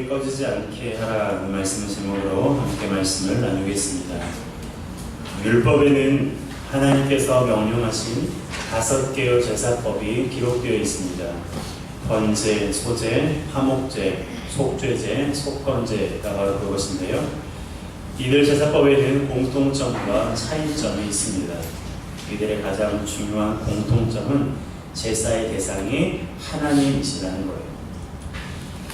꺼지지 않게 하라는 말씀을 제목으로 함께 말씀을 나누겠습니다. 율법에는 하나님께서 명령하신 5개의 제사법이 기록되어 있습니다. 번제, 소제, 화목제, 속죄제, 속건제가 바로 그것인데요. 이들 제사법에는 공통점과 차이점이 있습니다. 이들의 가장 중요한 공통점은 제사의 대상이 하나님이시라는 거예요.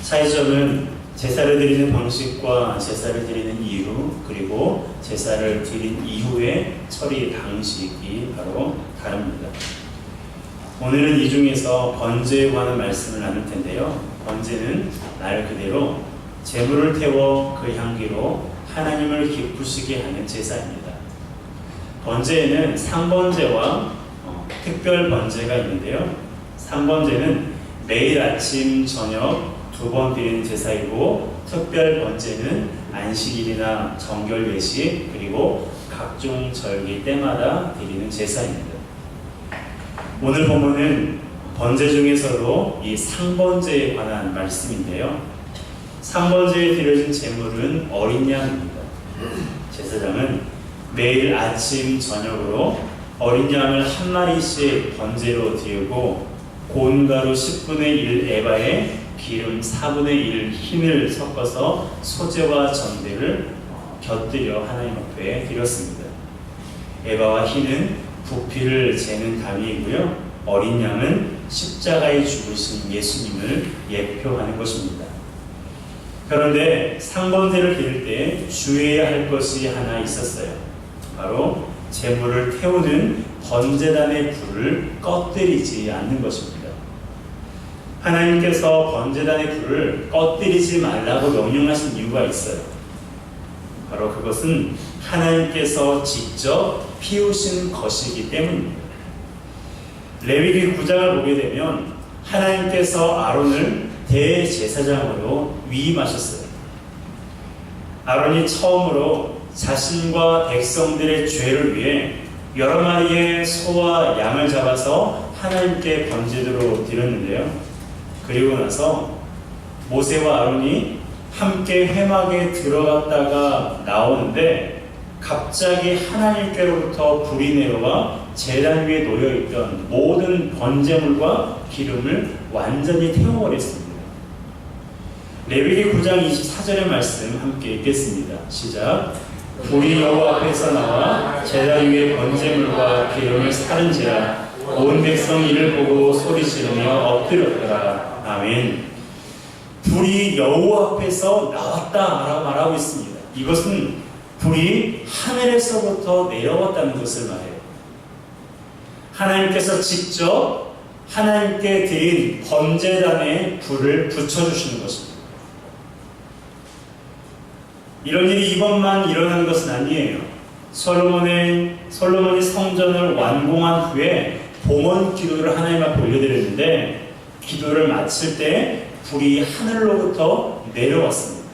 차이점은 제사를 드리는 방식과 제사를 드리는 이유, 그리고 제사를 드린 이후의 처리 방식이 바로 다릅니다. 오늘은 이 중에서 번제에 관한 말씀을 나눌 텐데요. 번제는 말 그대로 제물을 태워 그 향기로 하나님을 기쁘시게 하는 제사입니다. 번제에는 상번제와 특별 번제가 있는데요. 상번제는 매일 아침 저녁 2번 드리는 제사이고, 특별 번제는 안식일이나 정결 예식 그리고 각종 절기 때마다 드리는 제사입니다. 오늘 본문은 번제 중에서도 이 상번제에 관한 말씀인데요. 상번제에 드려진 제물은 어린 양입니다. 제사장은 매일 아침 저녁으로 어린 양을 한 마리씩 번제로 드리고, 고운가루 10분의 1 에바에 기름 4분의 1 흰을 섞어서 소제와 전대를 곁들여 하나님 앞에 드렸습니다. 에바와 흰은 부피를 재는 담이고요. 어린 양은 십자가에 죽으신 예수님을 예표하는 것입니다. 그런데 상번제를 드릴 때 주의해야 할 것이 하나 있었어요. 바로 제물을 태우는 번제단의 불을 꺼뜨리지 않는 것입니다. 하나님께서 번제단의 불을 꺼뜨리지 말라고 명령하신 이유가 있어요. 바로 그것은 하나님께서 직접 피우신 것이기 때문입니다. 레위기 9장을 보게 되면 하나님께서 아론을 대제사장으로 위임하셨어요. 아론이 처음으로 자신과 백성들의 죄를 위해 여러 마리의 소와 양을 잡아서 하나님께 번제로 드렸는데요. 그리고 나서 모세와 아론이 함께 회막에 들어갔다가 나오는데 갑자기 하나님께로부터 불이 내려와 제단 위에 놓여있던 모든 번제물과 기름을 완전히 태워버렸습니다. 레위기 9장 24절의 말씀 함께 읽겠습니다. 시작. 불이 여호와 앞에서 나와 제단 위에 번제물과 기름을 사른지라 온 백성 이를 보고 소리 지르며 엎드렸더라. 아멘. 불이 여호와 앞에서 나왔다 말하고 있습니다. 이것은 불이 하늘에서부터 내려왔다는 것을 말해요. 하나님께서 직접 하나님께 드린 번제단에 불을 붙여주시는 것입니다. 이런 일이 이번만 일어나는 것은 아니에요. 솔로몬이 성전을 완공한 후에 봉헌 기도를 하나님 앞에 올려드렸는데, 기도를 마칠 때 불이 하늘로부터 내려왔습니다.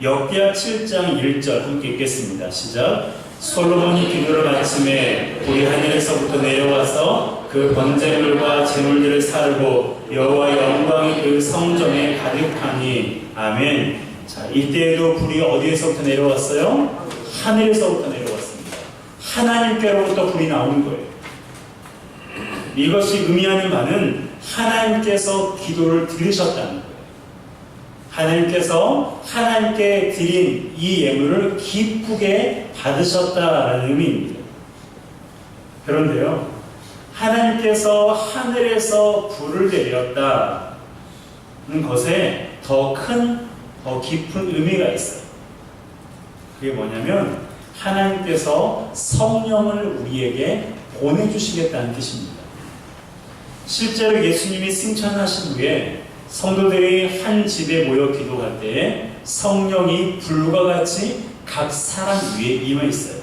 역대하 7장 1절 함께 읽겠습니다. 시작. 솔로몬이 기도를 마침에 불이 하늘에서부터 내려와서 그 번제물과 제물들을 사르고 여호와의 영광이 그 성전에 가득하니. 아멘. 자, 이때에도 불이 어디에서부터 내려왔어요? 하늘에서부터 내려왔습니다. 하나님께로부터 불이 나오는 거예요. 이것이 의미하는 바는 하나님께서 기도를 들으셨다는 거예요. 하나님께서 하나님께 드린 이 예물을 기쁘게 받으셨다라는 의미입니다. 그런데요, 하나님께서 하늘에서 불을 내렸다는 것에 더 깊은 의미가 있어요. 그게 뭐냐면 하나님께서 성령을 우리에게 보내주시겠다는 뜻입니다. 실제로 예수님이 승천하신 후에 성도들이 한 집에 모여 기도할 때에 성령이 불과 같이 각 사람 위에 임해 있어요.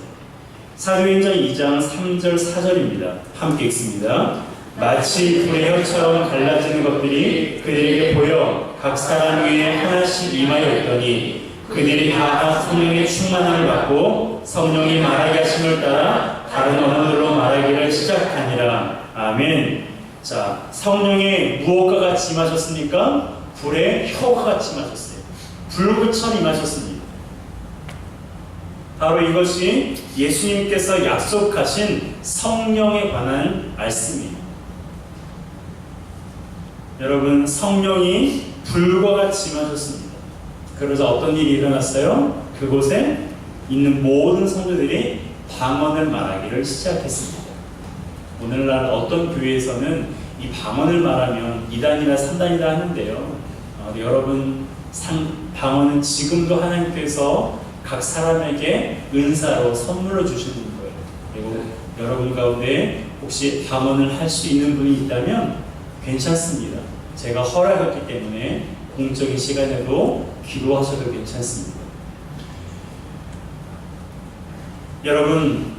사도행전 2장 3절 4절입니다. 함께 읽습니다. 마치 불의 혀처럼 갈라지는 것들이 그들에게 보여 각 사람 위에 하나씩 임하여 있더니 그들이 다 성령의 충만함을 받고 성령이 말하게 하심을 따라 다른 언어들로 말하기를 시작하니라. 아멘. 자, 성령이 무엇과 같이 임하셨습니까? 불의 혀가 같이 임하셨어요. 불구처럼 임하셨습니다. 바로 이것이 예수님께서 약속하신 성령에 관한 말씀이에요. 여러분, 성령이 불과 같이 임하셨습니다. 그러자 어떤 일이 일어났어요? 그곳에 있는 모든 성도들이 방언을 말하기를 시작했습니다. 오늘날 어떤 교회에서는 이 방언을 말하면 2단이나 3단이다 하는데요. 여러분, 방언은 지금도 하나님께서 각 사람에게 은사로 선물로 주시는 거예요. 그리고 여러분 가운데 혹시 방언을 할 수 있는 분이 있다면 괜찮습니다. 제가 허락했기 때문에 공적인 시간에도 기도하셔도 괜찮습니다. 여러분,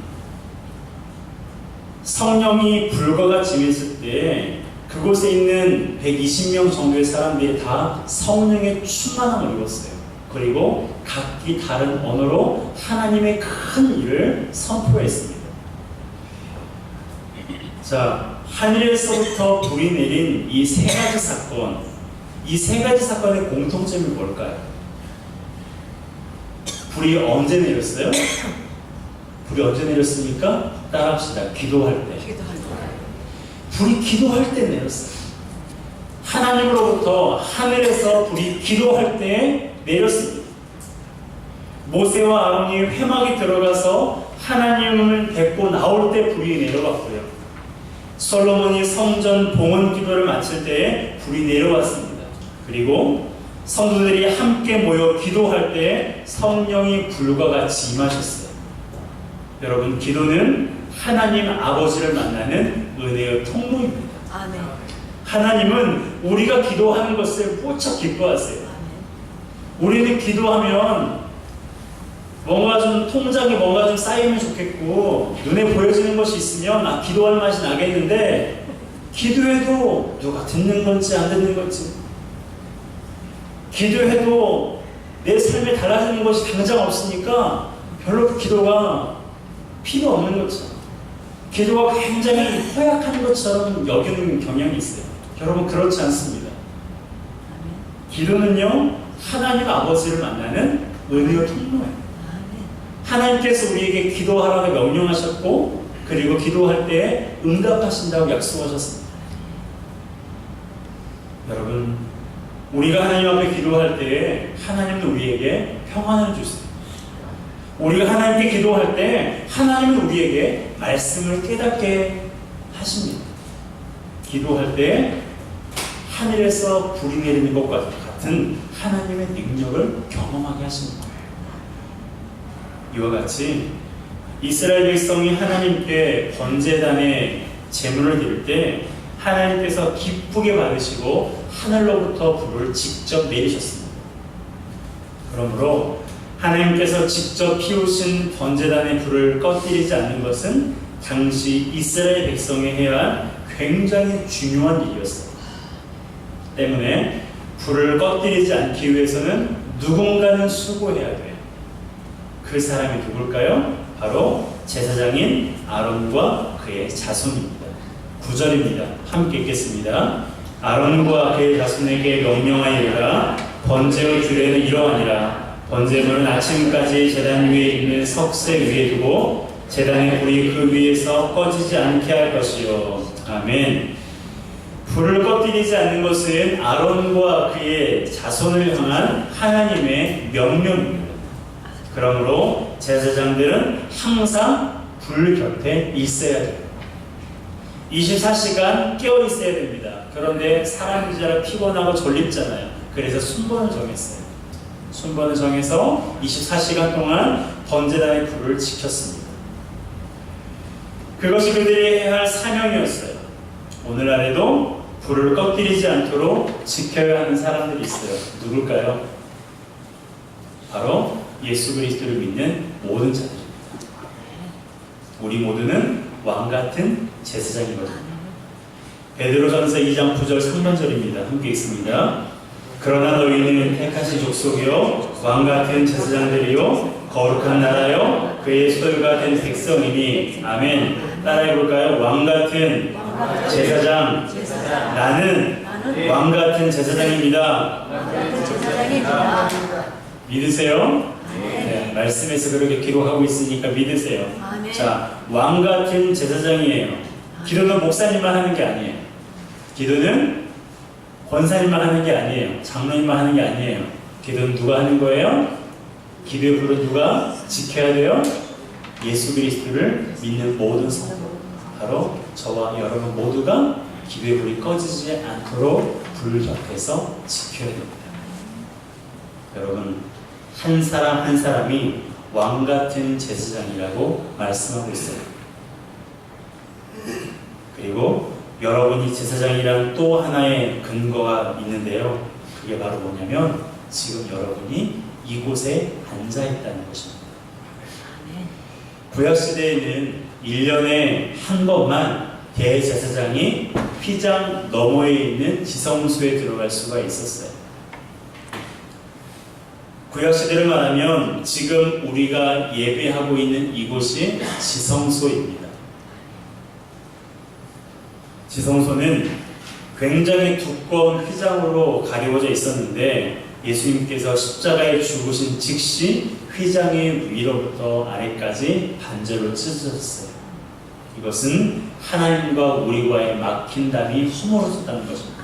성령이 불과 같이 임했을 때 그곳에 있는 120명 정도의 사람들이 다 성령의 충만함을 입었어요. 그리고 각기 다른 언어로 하나님의 큰 일을 선포했습니다. 자, 하늘에서부터 불이 내린 이 세 가지 사건, 이 세 가지 사건의 공통점이 뭘까요? 불이 언제 내렸어요? 불이 언제 내렸습니까? 따라합시다. 기도할 때. 불이 기도할 때 내렸어요. 하나님으로부터 하늘에서 불이 기도할 때 내렸습니다. 모세와 아론이 회막에 들어가서 하나님을 뵙고 나올 때 불이 내려왔고요. 솔로몬이 성전 봉헌 기도를 마칠 때에 불이 내려왔습니다. 그리고 성도들이 함께 모여 기도할 때 성령이 불과 같이 임하셨어요. 여러분, 기도는 하나님 아버지를 만나는 은혜의 통로입니다. 아멘. 하나님은 우리가 기도하는 것을 무척 기뻐하세요. 아멘. 우리는 기도하면 뭔가 좀 통장에 뭔가 좀 쌓이면 좋겠고 눈에 보여지는 것이 있으면 기도할 맛이 나겠는데 기도해도 누가 듣는 건지 안 듣는 건지, 기도해도 내 삶에 달라지는 것이 당장 없으니까 별로 그 기도가 필요 없는 것처럼, 기도가 굉장히 허약한 것처럼 여기는 경향이 있어요. 여러분, 그렇지 않습니다. 기도는요, 하나님 아버지를 만나는 은혜의 통로예요. 하나님께서 우리에게 기도하라고 명령하셨고, 그리고 기도할 때 응답하신다고 약속하셨습니다. 여러분, 우리가 하나님 앞에 기도할 때 하나님은 우리에게 평안을 주세요. 우리가 하나님께 기도할 때 하나님은 우리에게 말씀을 깨닫게 하십니다. 기도할 때 하늘에서 불이 내리는 것과 같은 하나님의 능력을 경험하게 하시는 거예요. 이와 같이 이스라엘 백성이 하나님께 번제단에 제물을 드릴 때 하나님께서 기쁘게 받으시고 하늘로부터 불을 직접 내리셨습니다. 그러므로 하나님께서 직접 피우신 번제단의 불을 꺼뜨리지 않는 것은 당시 이스라엘 백성이 해야 할 굉장히 중요한 일이었어요. 때문에 불을 꺼뜨리지 않기 위해서는 누군가는 수고해야 돼요. 그 사람이 누굴까요? 바로 제사장인 아론과 그의 자손입니다. 9절입니다. 함께 읽겠습니다. 아론과 그의 자손에게 명령하여라. 번제의 규례는 이러하니라. 번제물은 아침까지 제단 위에 있는 석쇠 위에 두고 제단의 불이 그 위에서 꺼지지 않게 할 것이요. 아멘. 불을 꺼뜨리지 않는 것은 아론과 그의 자손을 향한 하나님의 명령입니다. 그러므로 제사장들은 항상 불 곁에 있어야 돼요. 24시간 깨어 있어야 됩니다. 그런데 사람이잖아, 피곤하고 졸립잖아요. 그래서 순번을 정했어요. 순번을 정해서 24시간 동안 번제단의 불을 지켰습니다. 그것이 그들이 해야 할 사명이었어요. 오늘날에도 불을 꺼뜨리지 않도록 지켜야 하는 사람들이 있어요. 누굴까요? 바로 예수 그리스도를 믿는 모든 자들입니다. 우리 모두는 왕같은 제사장이거든요. 베드로전서 2장 9절 3번절입니다. 함께 읽습니다. 그러나 너희는 택하신 족속이요 왕같은 제사장들이요 거룩한 나라요 그의 소유가 된 백성이니. 아멘. 따라해볼까요? 왕같은 제사장. 나는 왕같은 제사장입니다. 믿으세요? 네, 말씀에서 그렇게 기록하고 있으니까 믿으세요. 아멘. 자, 왕 같은 제사장이에요. 기도는 목사님만 하는 게 아니에요. 기도는 권사님만 하는 게 아니에요. 장로님만 하는 게 아니에요. 기도는 누가 하는 거예요? 기도의 불은 누가 지켜야 돼요? 예수 그리스도를 믿는 모든 성도, 바로 저와 여러분 모두가 기도의 불이 꺼지지 않도록 불 곁에서 지켜야 됩니다. 여러분, 한 사람 한 사람이 왕 같은 제사장이라고 말씀하고 있어요. 그리고 여러분이 제사장이란 또 하나의 근거가 있는데요. 그게 바로 뭐냐면 지금 여러분이 이곳에 앉아 있다는 것입니다. 구약시대에는 1년에 한 번만 대제사장이 휘장 너머에 있는 지성소에 들어갈 수가 있었어요. 구약시대를 말하면 지금 우리가 예배하고 있는 이곳이 지성소입니다. 지성소는 굉장히 두꺼운 휘장으로 가리워져 있었는데 예수님께서 십자가에 죽으신 즉시 휘장의 위로부터 아래까지 반절로 찢어졌어요. 이것은 하나님과 우리와의 막힌 담이 허물어졌다는 것입니다.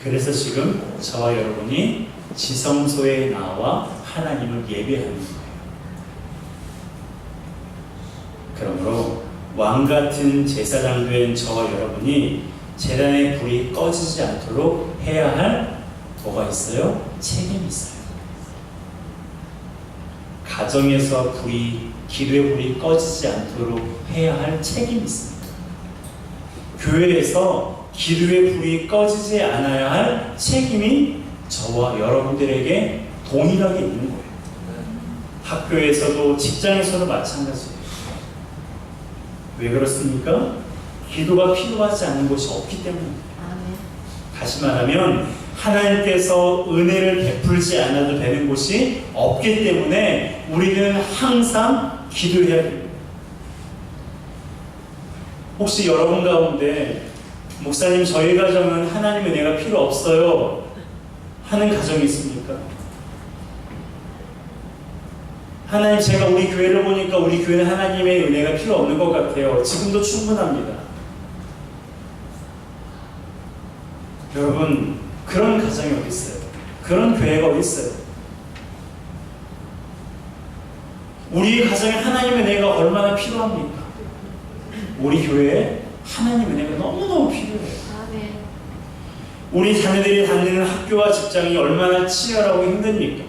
그래서 지금 저와 여러분이 지성소에 나와 하나님을 예배하는 거예요. 그러므로 왕같은 제사장 된 저와 여러분이 제단의 불이 꺼지지 않도록 해야 할 뭐가 있어요? 책임이 있어요. 가정에서 기도의 불이 꺼지지 않도록 해야 할 책임이 있습니다. 교회에서 기도의 불이 꺼지지 않아야 할 책임이 저와 여러분들에게 동일하게 있는 거예요. 학교에서도 직장에서도 마찬가지예요. 왜 그렇습니까? 기도가 필요하지 않은 곳이 없기 때문입니다. 다시 말하면 하나님께서 은혜를 베풀지 않아도 되는 곳이 없기 때문에 우리는 항상 기도해야 됩니다. 혹시 여러분 가운데 목사님 저희 가정은 하나님 은혜가 필요 없어요 하는 가정이 있습니까? 하나님 제가 우리 교회를 보니까 우리 교회는 하나님의 은혜가 필요 없는 것 같아요. 지금도 충분합니다. 여러분 그런 가정이 어디 있어요? 그런 교회가 어디 있어요? 우리 가정에 하나님의 은혜가 얼마나 필요합니까? 우리 교회에 하나님의 은혜가 너무너무 필요해요. 우리 자녀들이 다니는 학교와 직장이 얼마나 치열하고 힘듭니까?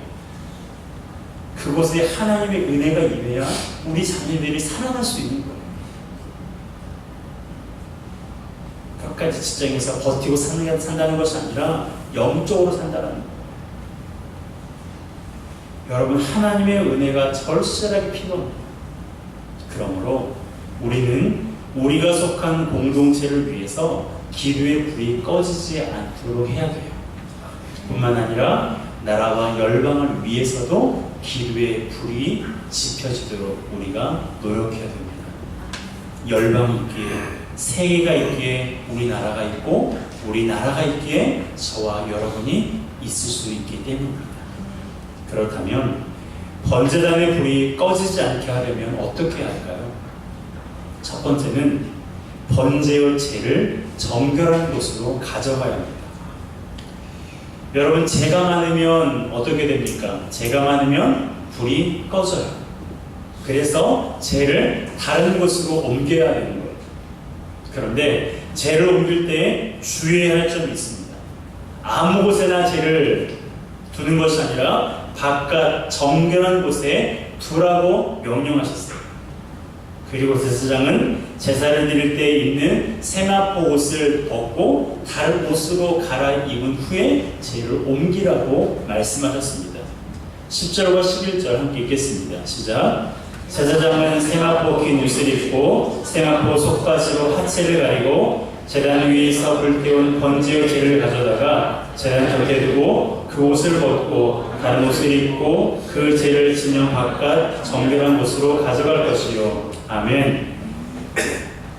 그곳에 하나님의 은혜가 임해야 우리 자녀들이 살아날 수 있는 거예요. 끝까지 직장에서 버티고 산다는 것이 아니라 영적으로 산다는 거예요. 여러분 하나님의 은혜가 절실하게 필요합니다. 그러므로 우리는 우리가 속한 공동체를 위해서 기도의 불이 꺼지지 않도록 해야 돼요. 뿐만 아니라 나라와 열방을 위해서도 기도의 불이 지펴지도록 우리가 노력해야 됩니다. 열방이 있기에, 세계가 있기에 우리나라가 있고 우리나라가 있기에 저와 여러분이 있을 수 있기 때문입니다. 그렇다면 번제단의 불이 꺼지지 않게 하려면 어떻게 할까요? 첫 번째는 번제의 재를 정결한 곳으로 가져가야 합니다. 여러분 재가 많으면 어떻게 됩니까? 재가 많으면 불이 꺼져요. 그래서 재를 다른 곳으로 옮겨야 되는 거예요. 그런데 재를 옮길 때 주의해야 할 점이 있습니다. 아무 곳에나 재를 두는 것이 아니라 바깥 정결한 곳에 두라고 명령하셨어요. 그리고 제사장은 제사를 드릴 때 입는 세마포 옷을 벗고 다른 옷으로 갈아입은 후에 재를 옮기라고 말씀하셨습니다. 10절과 11절 함께 읽겠습니다. 시작. 제사장은 세마포 긴 옷을 입고 세마포 속바지로 하체를 가리고 제단 위에서 불태운 번제의 재를 가져다가 제단 곁에 두고 그 옷을 벗고 다른 옷을 입고 그 재를 진영 바깥 정결한 곳으로 가져갈 것이요. 아멘.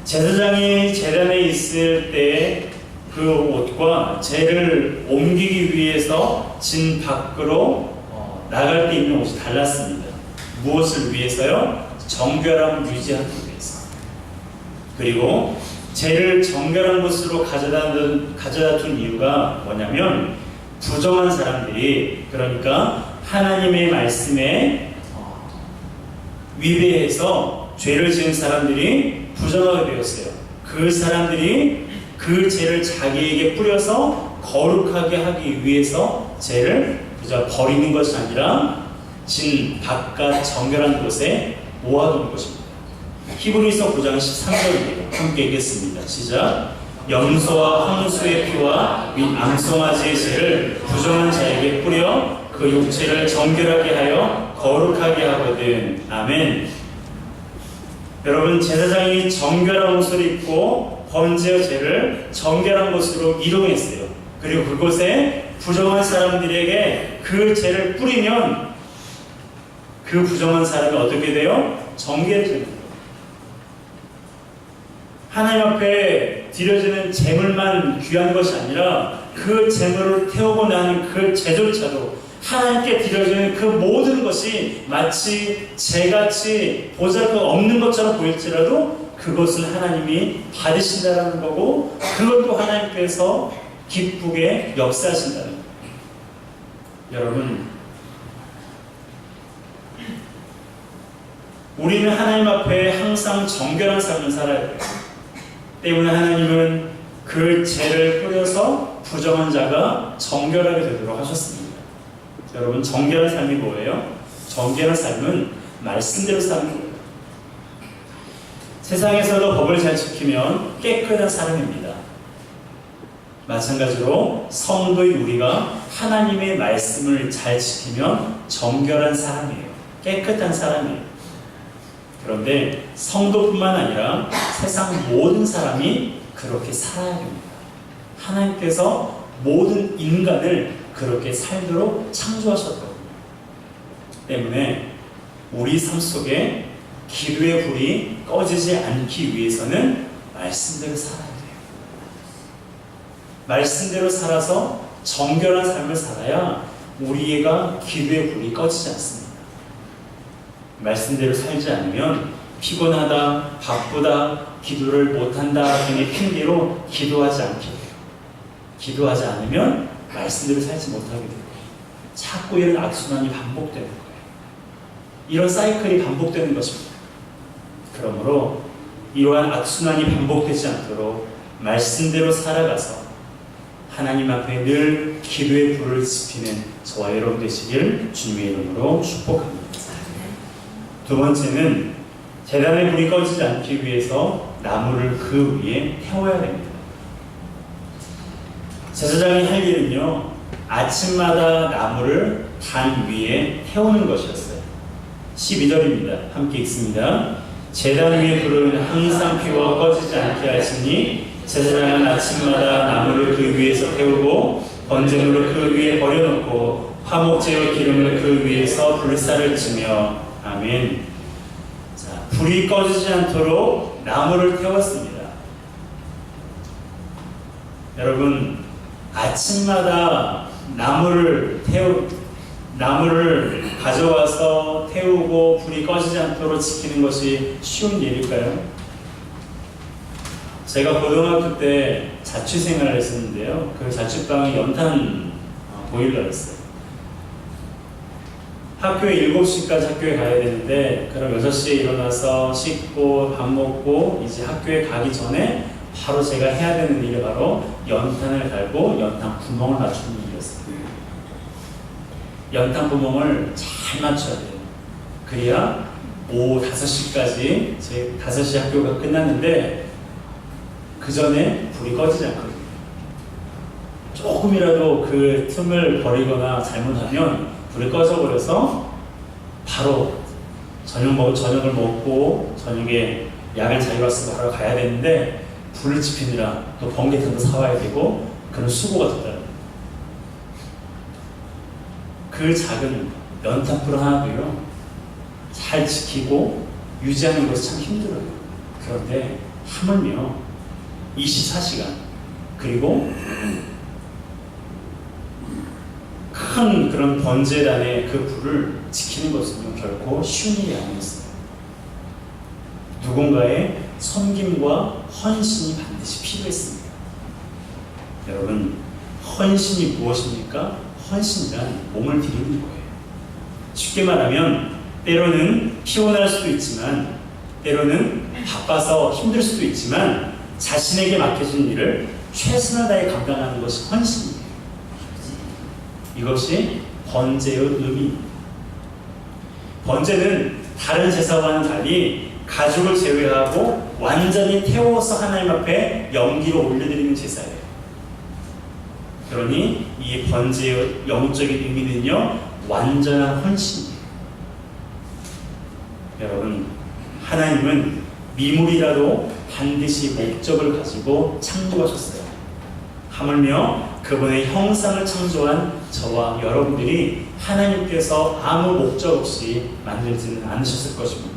제사장이 제단에 있을 때 그 옷과 재를 옮기기 위해서 진 밖으로 나갈 때 입는 옷이 달랐습니다. 무엇을 위해서요? 정결함을 유지하기 위해서. 그리고 죄를 정결한 곳으로 가져다 둔 이유가 뭐냐면, 부정한 사람들이, 그러니까 하나님의 말씀에 위배해서 죄를 지은 사람들이 부정하게 되었어요. 그 사람들이 그 죄를 자기에게 뿌려서 거룩하게 하기 위해서 죄를 그저 버리는 것이 아니라 진 바깥 정결한 곳에 모아두는 것입니다. 히브리서 9장 13절입니다. 함께 읽겠습니다. 시작. 염소와 황소의 피와 및 암송아지의 죄를 부정한 자에게 뿌려 그 육체를 정결하게 하여 거룩하게 하거든. 아멘. 여러분, 제사장이 정결한 옷을 입고 번제의 죄를 정결한 곳으로 이동했어요. 그리고 그곳에 부정한 사람들에게 그 죄를 뿌리면 그 부정한 사람이 어떻게 돼요? 정결해집니다. 하나님 앞에 드려지는 제물만 귀한 것이 아니라 그 제물을 태우고 나는 그 제조차도 하나님께 드려지는 그 모든 것이 마치 죄같이 보잘것 없는 것처럼 보일지라도 그것은 하나님이 받으신다는 거고, 그것도 하나님께서 기쁘게 역사하신다는 거예요. 여러분, 우리는 하나님 앞에 항상 정결한 삶을 살아야 돼요. 때문에 하나님은 그 죄를 뿌려서 부정한 자가 정결하게 되도록 하셨습니다. 여러분, 정결한 삶이 뭐예요? 정결한 삶은 말씀대로 사는 거예요. 세상에서도 법을 잘 지키면 깨끗한 사람입니다. 마찬가지로 성도인 우리가 하나님의 말씀을 잘 지키면 정결한 사람이에요. 깨끗한 사람이에요. 그런데 성도뿐만 아니라 세상 모든 사람이 그렇게 살아야 됩니다. 하나님께서 모든 인간을 그렇게 살도록 창조하셨거든요. 때문에 우리 삶 속에 기도의 불이 꺼지지 않기 위해서는 말씀대로 살아야 돼요. 말씀대로 살아서 정결한 삶을 살아야 우리가 기도의 불이 꺼지지 않습니다. 말씀대로 살지 않으면 피곤하다, 바쁘다, 기도를 못한다 등의 핑계로 기도하지 않게 돼요. 기도하지 않으면 말씀대로 살지 못하게 되고 자꾸 이런 악순환이 반복되는 거예요. 이런 사이클이 반복되는 것입니다. 그러므로 이러한 악순환이 반복되지 않도록 말씀대로 살아가서 하나님 앞에 늘 기도의 불을 지피는 저와 여러분 되시길 주님의 이름으로 축복합니다. 두 번째는 제단의 불이 꺼지지 않기 위해서 나무를 그 위에 태워야 됩니다. 제사장이 할 일은요, 아침마다 나무를 단 위에 태우는 것이었어요. 12절입니다. 함께 읽습니다. 제단 위의 불은 항상 피워 꺼지지 않게 하시니 제사장은 아침마다 나무를 그 위에서 태우고 번제물을 그 위에 버려놓고 화목제와 기름을 그 위에서 불살을 치며. 아멘. 자, 불이 꺼지지 않도록 나무를 태웠습니다. 여러분, 아침마다 나무를 가져와서 태우고 불이 꺼지지 않도록 지키는 것이 쉬운 일일까요? 제가 고등학교 때 자취생활을 했었는데요. 그 자취방이 연탄 보일러였어요. 학교에 7시까지 학교에 가야 되는데, 그럼 6시에 일어나서 씻고 밥 먹고 이제 학교에 가기 전에 바로 제가 해야 되는 일이 바로 연탄을 갈고 연탄 구멍을 맞추는 일이었어요. 연탄 구멍을 잘 맞춰야 돼요. 그래야 오후 5시까지, 제 5시 학교가 끝났는데 그 전에 불이 꺼지지 않거든요. 조금이라도 그 틈을 버리거나 잘못하면 불이 꺼져버려서 바로 저녁을 먹고 저녁에 야간 자율학습을 하러 가야 되는데 불을 지피느라 또 번개탄도 사와야 되고 그런 수고가 됐다는 거예요. 그 작은 연탄불 하나도요, 잘 지키고 유지하는 것이 참 힘들어요. 그런데 하물며 24시간 그리고 큰 그런 번제단의 그 불을 지키는 것은 결코 쉬운 일이 아니었어요. 누군가의 섬김과 헌신이 반드시 필요했습니다. 여러분, 헌신이 무엇입니까? 헌신이란 몸을 드리는 거예요. 쉽게 말하면 때로는 피곤할 수도 있지만, 때로는 바빠서 힘들 수도 있지만 자신에게 맡겨진 일을 최선을 다해 감당하는 것이 헌신이에요. 이것이 번제의 의미입니다. 번제는 다른 제사와는 달리 가족을 제외하고 완전히 태워서 하나님 앞에 연기로 올려드리는 제사예요. 그러니 이 번제의 영적인 의미는요, 완전한 헌신이에요. 여러분, 하나님은 미물이라도 반드시 목적을 가지고 창조하셨어요. 하물며 그분의 형상을 창조한 저와 여러분들이 하나님께서 아무 목적 없이 만들지는 않으셨을 것입니다.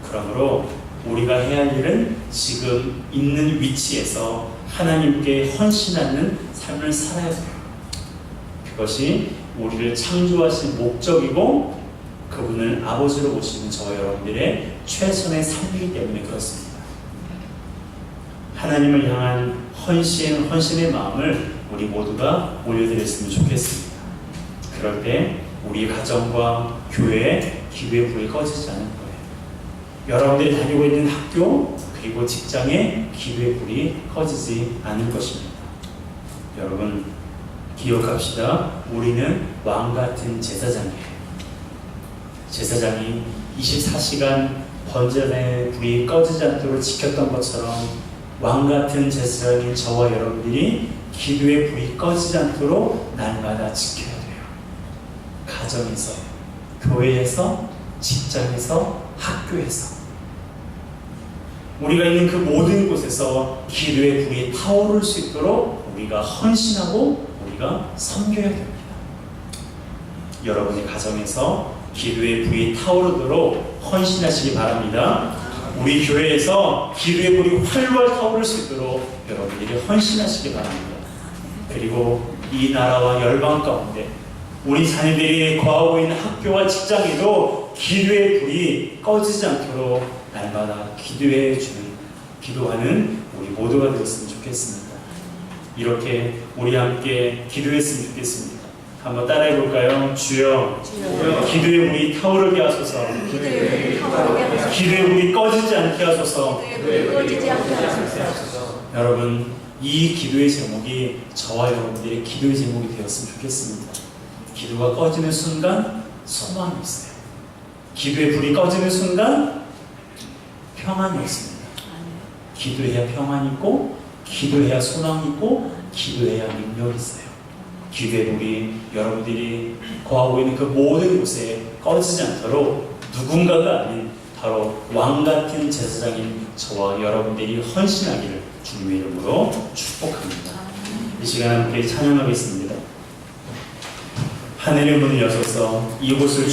그러므로 우리가 해야 할 일은 지금 있는 위치에서 하나님께 헌신하는 삶을 살아야 돼요. 그것이 우리를 창조하신 목적이고 그분을 아버지로 모시는 저와 여러분들의 최선의 삶이기 때문에 그렇습니다. 하나님을 향한 헌신의 마음을 우리 모두가 올려드렸으면 좋겠습니다. 그럴 때 우리 가정과 교회에 기도의 불이 꺼지지 않을 거예요. 여러분들이 다니고 있는 학교 그리고 직장에 기도의 불이 꺼지지 않을 것입니다. 여러분, 기억합시다. 우리는 왕같은 제사장이에요. 제사장이 24시간 번제단의 불이 꺼지지 않도록 지켰던 것처럼 왕같은 제사장인 저와 여러분들이 기도의 불이 꺼지지 않도록 날마다 지켜야 돼요. 가정에서, 교회에서, 직장에서, 학교에서 우리가 있는 그 모든 곳에서 기도의 불이 타오를 수 있도록 우리가 헌신하고 우리가 섬겨야 됩니다. 여러분의 가정에서 기도의 불이 타오르도록 헌신하시기 바랍니다. 우리 교회에서 기도의 불이 활활 타오를 수 있도록 여러분들이 헌신하시기 바랍니다. 그리고 이 나라와 열방 가운데 우리 자녀들이 거하고 있는 학교와 직장에도 기도의 불이 꺼지지 않도록 날마다 기도하는 우리 모두가 되었으면 좋겠습니다. 이렇게 우리 함께 기도했으면 좋겠습니다. 한번 따라해 볼까요? 주여, 기도의 물이 타오르게 하소서. 기도의 물이 꺼지지 않게 하소서. 여러분, 이 기도의 제목이 저와 여러분들의 기도의 제목이 되었으면 좋겠습니다. 기도가 꺼지는 순간 소망이 있어요. 기도의 불이 꺼지는 순간 평안이 없습니다. 기도해야 평안이 있고, 기도해야 소망이 있고, 기도해야 능력이 있어요. 기도의 불이 여러분들이 거하고 있는 그 모든 곳에 꺼지지 않도록 누군가가 아닌 바로 왕같은 제사장인 저와 여러분들이 헌신하기를 주님의 이름으로 축복합니다. 이 시간 함께 찬양하겠습니다. 하늘의 문을 여셔서 이곳을